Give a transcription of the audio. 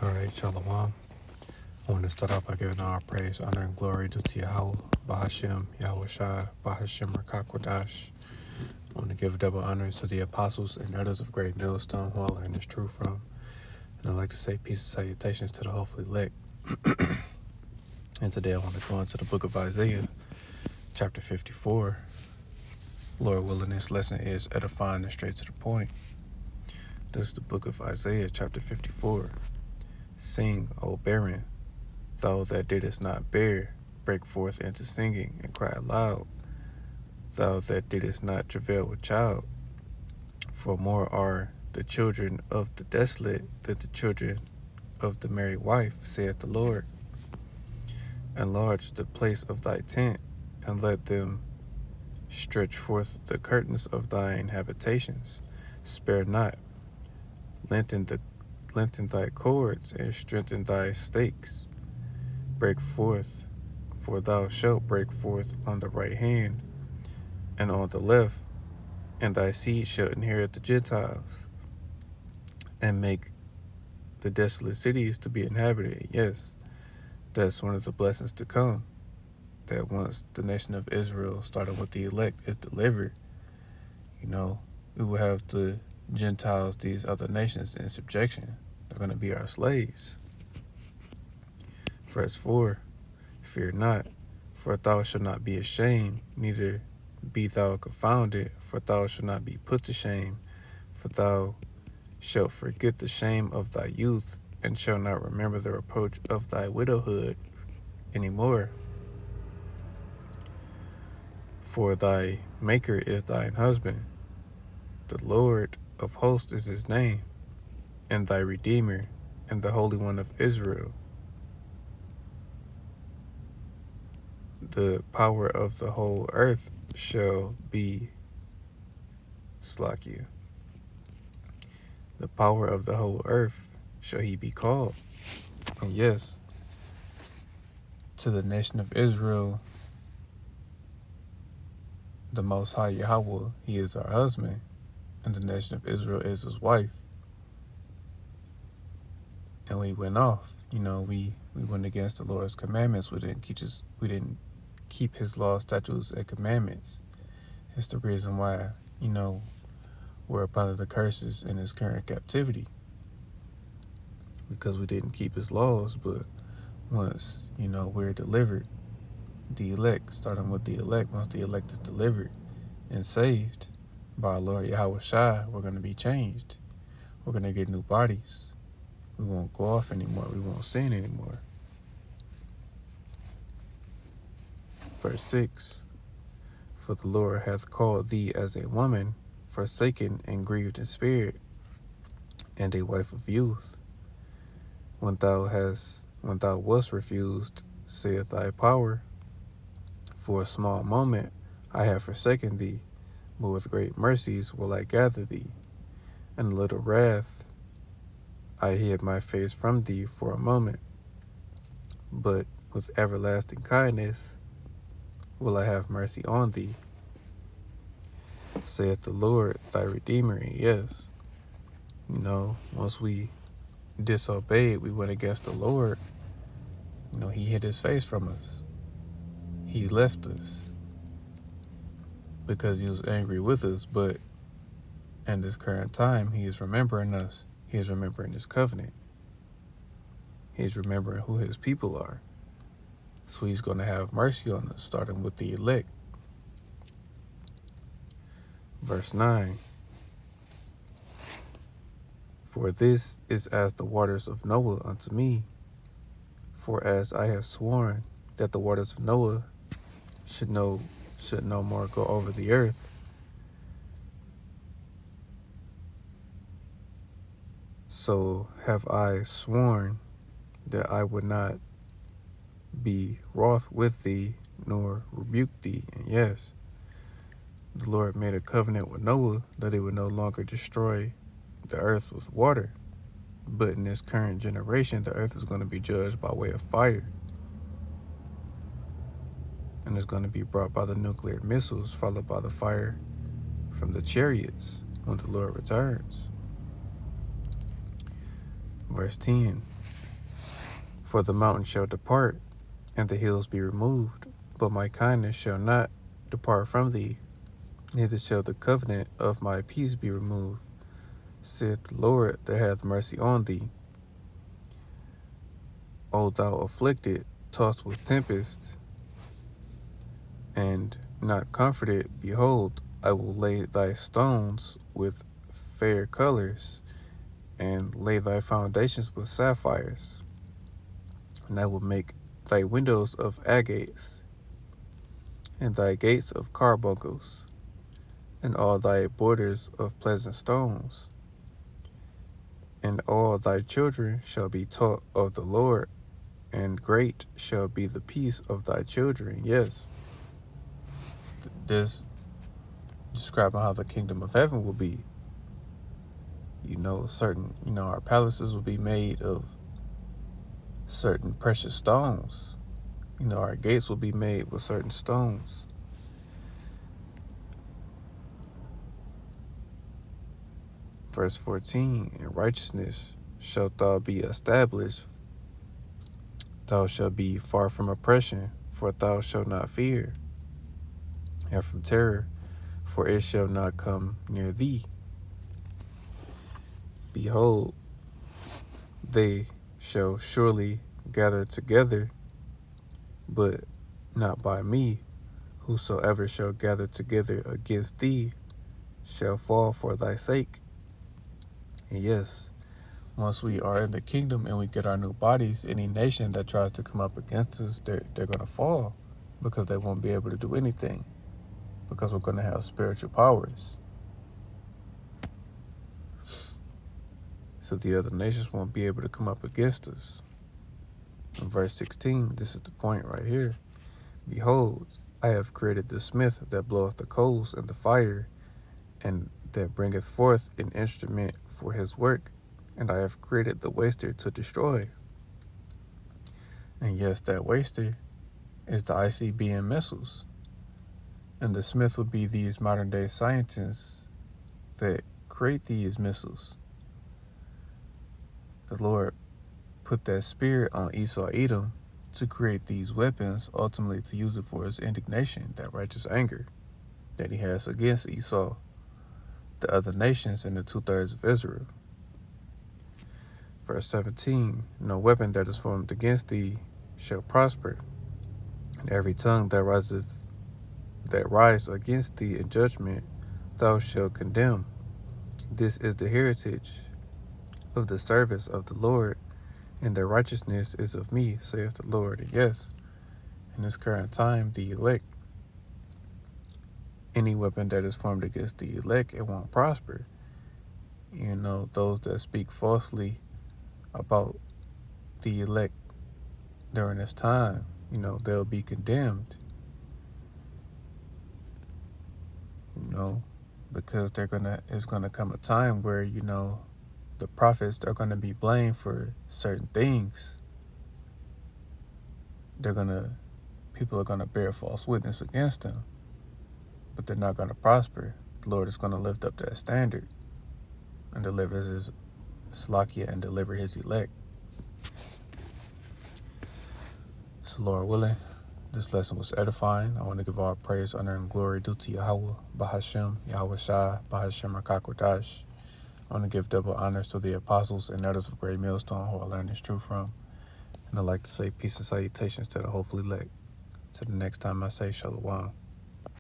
All right, Shalom. I want to start off by giving all praise, honor, and glory due to Yahweh, Bahashem, Yahweh Shai, Bahashem Rakakwadash. I want to give double honors to the apostles and elders of Great Millstone who I learned this truth from. And I'd like to say peace and salutations to the hopefully elect. And today I want to go into the book of Isaiah, chapter 54. Lord willing, this lesson is edifying and straight to the point. This is the book of Isaiah, chapter 54. Sing, O barren, thou that didst not bear, break forth into singing and cry aloud. Thou that didst not travail with child, for more are the children of the desolate than the children of the married wife, saith the Lord. Enlarge the place of thy tent, and let them stretch forth the curtains of thine habitations. Spare not, lengthen thy cords, and strengthen thy stakes. Break forth, for thou shalt break forth on the right hand and on the left, and thy seed shall inherit the Gentiles, and make the desolate cities to be inhabited. Yes, that's one of the blessings to come, that once the nation of Israel, starting with the elect, is delivered, we will have the Gentiles, these other nations, in subjection. They're going to be our slaves. Verse 4, fear not, for thou shalt not be ashamed, neither be thou confounded, for thou shalt not be put to shame, for thou shalt forget the shame of thy youth, and shalt not remember the reproach of thy widowhood anymore. For thy Maker is thine husband, the Lord of hosts is his name, and thy Redeemer, and the Holy One of Israel. The power of the whole earth shall be Slakia. The power of the whole earth shall he be called. And yes, to the nation of Israel, the Most High Yahweh, he is our husband, and the nation of Israel is his wife. And we went off. We went against the Lord's commandments. We didn't keep his laws, statutes, and commandments. It's the reason why, we're up under the curses in his current captivity. Because we didn't keep his laws, but once, we're delivered, the elect, starting with the elect, once the elect is delivered and saved by our Lord Yahweh Shai, we're going to be changed. We're going to get new bodies. We won't go off anymore. We won't sin anymore. Verse 6, for the Lord hath called thee as a woman, forsaken and grieved in spirit, and a wife of youth. When thou wast refused, saith thy power, for a small moment I have forsaken thee, but with great mercies will I gather thee. In a little wrath I hid my face from thee for a moment, but with everlasting kindness will I have mercy on thee, saith the Lord thy Redeemer. And yes, once we disobeyed, we went against the Lord, he hid his face from us. He left us because he was angry with us, but in this current time, he is remembering us. He is remembering his covenant. He's remembering who his people are. So he's going to have mercy on us, starting with the elect. Verse 9, for this is as the waters of Noah unto me. For as I have sworn that the waters of Noah should no more go over the earth, so have I sworn that I would not be wroth with thee, nor rebuke thee. And yes, the Lord made a covenant with Noah that he would no longer destroy the earth with water. But in this current generation, the earth is going to be judged by way of fire. And it's going to be brought by the nuclear missiles, followed by the fire from the chariots when the Lord returns. Verse 10, For the mountains shall depart, and the hills be removed, but my kindness shall not depart from thee, neither shall the covenant of my peace be removed, saith the Lord that hath mercy on thee. O thou afflicted, tossed with tempest, and not comforted, behold, I will lay thy stones with fair colors, and lay thy foundations with sapphires. And I will make thy windows of agates, and thy gates of carbuncles, and all thy borders of pleasant stones. And all thy children shall be taught of the Lord, and great shall be the peace of thy children. Yes, this describing how the kingdom of heaven will be. Our palaces will be made of certain precious stones. Our gates will be made with certain stones. Verse 14, in righteousness shalt thou be established. Thou shalt be far from oppression, for thou shalt not fear, and from terror, for it shall not come near thee. Behold, they shall surely gather together, but not by me. Whosoever shall gather together against thee shall fall for thy sake. And yes, once we are in the kingdom and we get our new bodies, any nation that tries to come up against us, they're going to fall, because they won't be able to do anything, because we're going to have spiritual powers. So the other nations won't be able to come up against us. In verse 16, this is the point right here. Behold, I have created the smith that bloweth the coals and the fire, and that bringeth forth an instrument for his work, and I have created the waster to destroy. And yes, that waster is the ICBM missiles. And the smith will be these modern day scientists that create these missiles. The Lord put that spirit on Esau Edom to create these weapons, ultimately to use it for his indignation, that righteous anger that he has against Esau, the other nations, and the 2/3 of Israel. Verse 17, no weapon that is formed against thee shall prosper, and every tongue that rise against thee in judgment thou shalt condemn. This is the heritage of the servants of the Lord, and their righteousness is of me, saith the Lord. And yes, in this current time, the elect, any weapon that is formed against the elect, it won't prosper. Those that speak falsely about the elect during this time, they'll be condemned. Because it's gonna come a time where, the prophets are gonna be blamed for certain things. People are gonna bear false witness against them, but they're not gonna prosper. The Lord is gonna lift up that standard and deliver his Slakia and deliver his elect. So Lord willing, this lesson was edifying. I want to give all praise, honor, and glory due to Yahweh, Bahashem, Yahweh Shai, Bahashem Rakakwadash. I want to give double honors to the apostles and elders of Great Millstone who I learned this truth from. And I'd like to say peace and salutations to the hopefully elect. Till the next time I say Shalom.